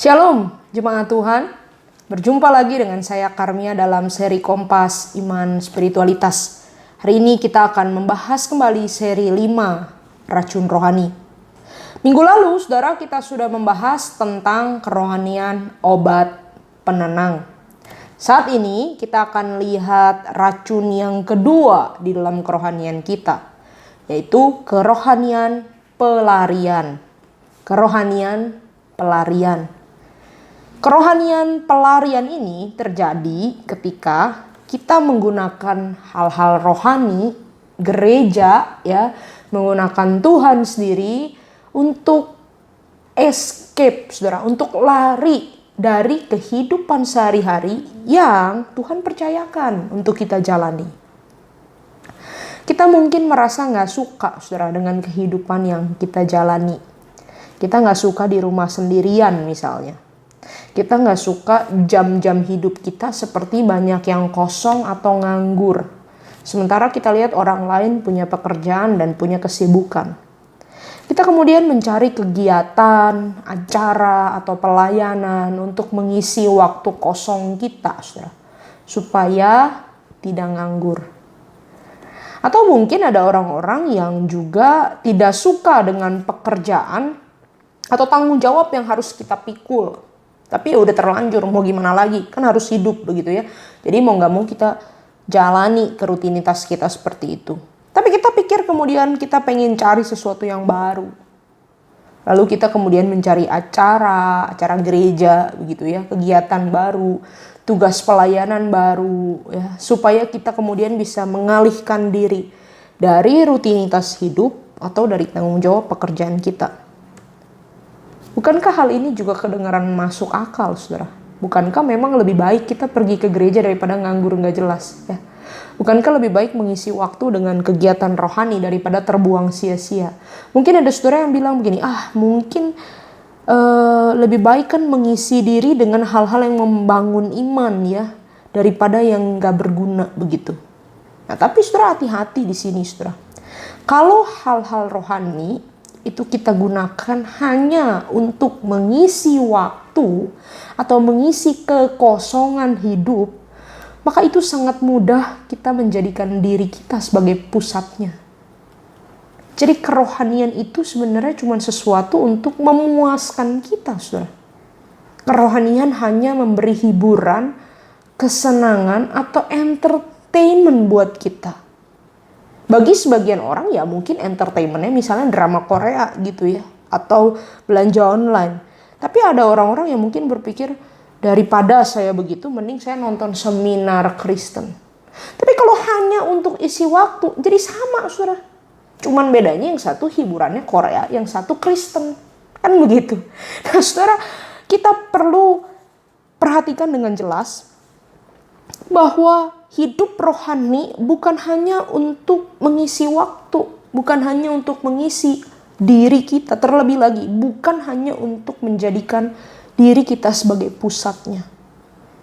Shalom, jemaat Tuhan. Berjumpa lagi dengan saya Karmia dalam seri Kompas Iman Spiritualitas. Hari ini kita akan membahas kembali seri 5 Racun Rohani. Minggu lalu, saudara, kita sudah membahas tentang kerohanian obat penenang. Saat ini kita akan lihat racun yang kedua di dalam kerohanian kita, yaitu kerohanian pelarian. Kerohanian pelarian. Kerohanian pelarian ini terjadi ketika kita menggunakan hal-hal rohani, gereja, menggunakan Tuhan sendiri untuk escape, saudara, untuk lari dari kehidupan sehari-hari yang Tuhan percayakan untuk kita jalani. Kita mungkin merasa nggak suka, saudara, dengan kehidupan yang kita jalani. Kita nggak suka di rumah sendirian misalnya. Kita nggak suka jam-jam hidup kita seperti banyak yang kosong atau nganggur. Sementara kita lihat orang lain punya pekerjaan dan punya kesibukan. Kita kemudian mencari kegiatan, acara, atau pelayanan untuk mengisi waktu kosong kita, saudara, supaya tidak nganggur. Atau mungkin ada orang-orang yang juga tidak suka dengan pekerjaan atau tanggung jawab yang harus kita pikul. Tapi ya udah terlanjur, mau gimana lagi, kan harus hidup begitu ya. Jadi mau gak mau kita jalani ke rutinitas kita seperti itu. Tapi kita pikir kemudian kita pengen cari sesuatu yang baru. Lalu kita kemudian mencari acara gereja begitu ya, kegiatan baru, tugas pelayanan baru ya, supaya kita kemudian bisa mengalihkan diri dari rutinitas hidup atau dari tanggung jawab pekerjaan kita. Bukankah hal ini juga kedengaran masuk akal, saudara? Bukankah memang lebih baik kita pergi ke gereja daripada nganggur nggak jelas? Ya? Bukankah lebih baik mengisi waktu dengan kegiatan rohani daripada terbuang sia-sia? Mungkin ada saudara yang bilang begini, mungkin lebih baik kan mengisi diri dengan hal-hal yang membangun iman ya, daripada yang nggak berguna begitu. Nah, tapi saudara hati-hati di sini, saudara. Kalau hal-hal rohani itu kita gunakan hanya untuk mengisi waktu atau mengisi kekosongan hidup, maka itu sangat mudah kita menjadikan diri kita sebagai pusatnya. Jadi kerohanian itu sebenarnya cuma sesuatu untuk memuaskan kita, saudara. Kerohanian hanya memberi hiburan, kesenangan, atau entertainment buat kita. Bagi sebagian orang ya mungkin entertainmentnya misalnya drama Korea gitu ya, atau belanja online. Tapi ada orang-orang yang mungkin berpikir, daripada saya begitu mending saya nonton seminar Kristen. Tapi kalau hanya untuk isi waktu jadi sama, saudara. Cuman bedanya yang satu hiburannya Korea, yang satu Kristen. Kan begitu. Nah, saudara, kita perlu perhatikan dengan jelas bahwa hidup rohani bukan hanya untuk mengisi waktu, bukan hanya untuk mengisi diri kita, terlebih lagi bukan hanya untuk menjadikan diri kita sebagai pusatnya.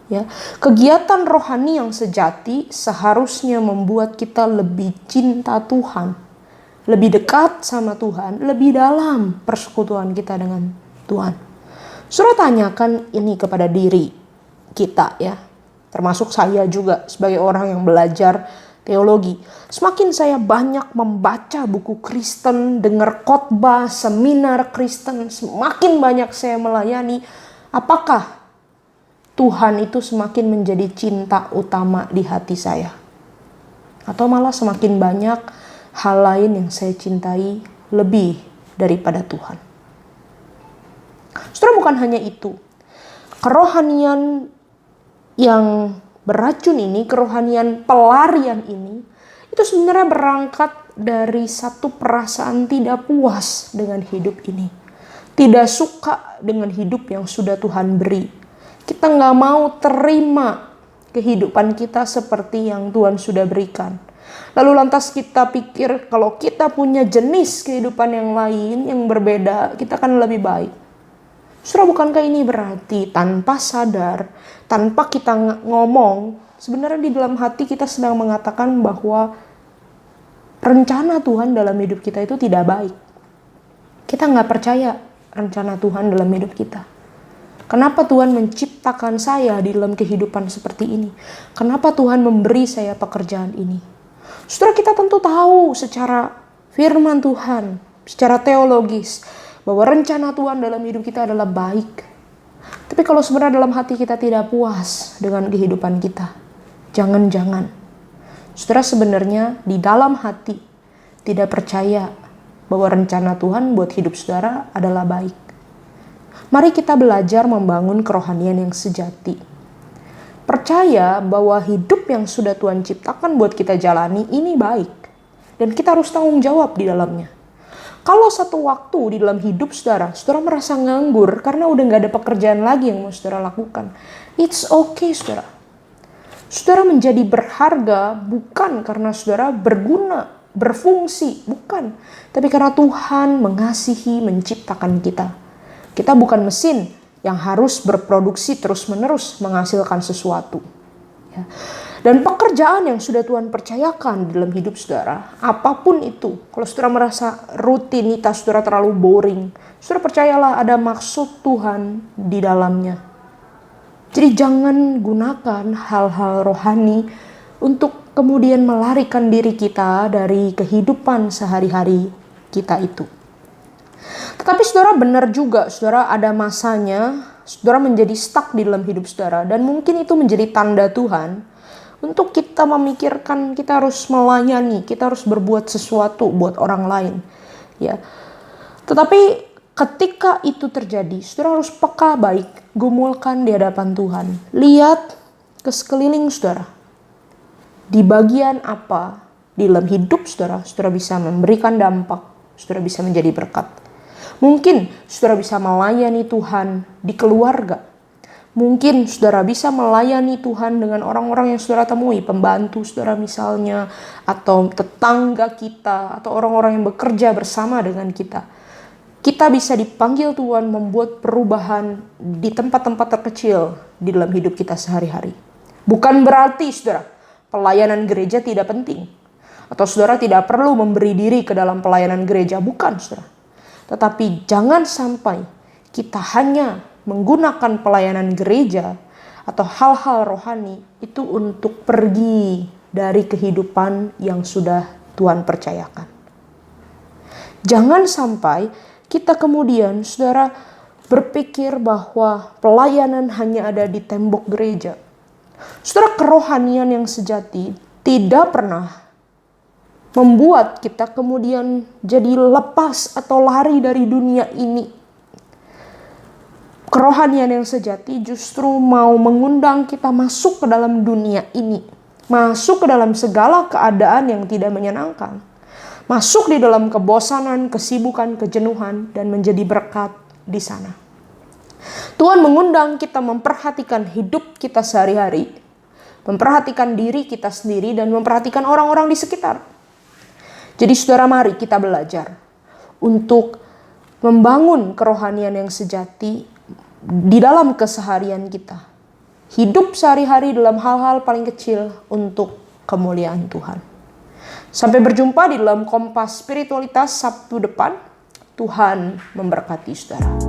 Ya, kegiatan rohani yang sejati seharusnya membuat kita lebih cinta Tuhan, lebih dekat sama Tuhan, lebih dalam persekutuan kita dengan Tuhan. Saudara tanyakan ini kepada diri kita ya. Termasuk saya juga sebagai orang yang belajar teologi. Semakin saya banyak membaca buku Kristen, dengar khotbah, seminar Kristen, semakin banyak saya melayani. Apakah Tuhan itu semakin menjadi cinta utama di hati saya? Atau malah semakin banyak hal lain yang saya cintai lebih daripada Tuhan? Saudara, bukan hanya itu. Kerohanian yang beracun ini, kerohanian pelarian ini, itu sebenarnya berangkat dari satu perasaan tidak puas dengan hidup ini. Tidak suka dengan hidup yang sudah Tuhan beri. Kita nggak mau terima kehidupan kita seperti yang Tuhan sudah berikan. Lalu lantas kita pikir kalau kita punya jenis kehidupan yang lain, yang berbeda, kita akan lebih baik. Saudara, bukankah ini berarti tanpa sadar, tanpa kita ngomong, sebenarnya di dalam hati kita sedang mengatakan bahwa rencana Tuhan dalam hidup kita itu tidak baik. Kita nggak percaya rencana Tuhan dalam hidup kita. Kenapa Tuhan menciptakan saya di dalam kehidupan seperti ini? Kenapa Tuhan memberi saya pekerjaan ini? Saudara, kita tentu tahu secara firman Tuhan, secara teologis, bahwa rencana Tuhan dalam hidup kita adalah baik. Tapi kalau sebenarnya dalam hati kita tidak puas dengan kehidupan kita, jangan-jangan saudara sebenarnya di dalam hati tidak percaya bahwa rencana Tuhan buat hidup saudara adalah baik. Mari kita belajar membangun kerohanian yang sejati. Percaya bahwa hidup yang sudah Tuhan ciptakan buat kita jalani ini baik. Dan kita harus tanggung jawab di dalamnya. Kalau satu waktu di dalam hidup saudara merasa nganggur karena udah gak ada pekerjaan lagi yang mau saudara lakukan. It's okay saudara. Saudara menjadi berharga bukan karena saudara berguna, berfungsi, bukan. Tapi karena Tuhan mengasihi, menciptakan kita. Kita bukan mesin yang harus berproduksi terus-menerus menghasilkan sesuatu. Ya. Dan pekerjaan yang sudah Tuhan percayakan di dalam hidup saudara, apapun itu, kalau saudara merasa rutinitas saudara terlalu boring, saudara percayalah ada maksud Tuhan di dalamnya. Jadi jangan gunakan hal-hal rohani untuk kemudian melarikan diri kita dari kehidupan sehari-hari kita itu. Tetapi saudara benar juga, saudara ada masanya, saudara menjadi stuck di dalam hidup saudara. Dan mungkin itu menjadi tanda Tuhan untuk kita memikirkan kita harus melayani, kita harus berbuat sesuatu buat orang lain. Ya. Tetapi ketika itu terjadi, saudara harus peka baik, gumulkan di hadapan Tuhan. Lihat ke sekeliling saudara. Di bagian apa di dalam hidup saudara bisa memberikan dampak, saudara bisa menjadi berkat. Mungkin saudara bisa melayani Tuhan di keluarga. Mungkin saudara bisa melayani Tuhan dengan orang-orang yang saudara temui, pembantu saudara misalnya, atau tetangga kita, atau orang-orang yang bekerja bersama dengan kita. Kita bisa dipanggil Tuhan membuat perubahan di tempat-tempat terkecil di dalam hidup kita sehari-hari. Bukan berarti saudara, pelayanan gereja tidak penting. Atau saudara tidak perlu memberi diri ke dalam pelayanan gereja, bukan saudara. Tetapi jangan sampai kita hanya menggunakan pelayanan gereja atau hal-hal rohani itu untuk pergi dari kehidupan yang sudah Tuhan percayakan. Jangan sampai kita kemudian, saudara, berpikir bahwa pelayanan hanya ada di tembok gereja. Saudara, kerohanian yang sejati tidak pernah membuat kita kemudian jadi lepas atau lari dari dunia ini. Kerohanian yang sejati justru mau mengundang kita masuk ke dalam dunia ini. Masuk ke dalam segala keadaan yang tidak menyenangkan. Masuk di dalam kebosanan, kesibukan, kejenuhan, dan menjadi berkat di sana. Tuhan mengundang kita memperhatikan hidup kita sehari-hari. Memperhatikan diri kita sendiri dan memperhatikan orang-orang di sekitar. Jadi saudara, mari kita belajar untuk membangun kerohanian yang sejati di dalam keseharian kita. Hidup sehari-hari dalam hal-hal paling kecil untuk kemuliaan Tuhan. Sampai berjumpa di dalam Kompas Spiritualitas Sabtu depan. Tuhan memberkati saudara.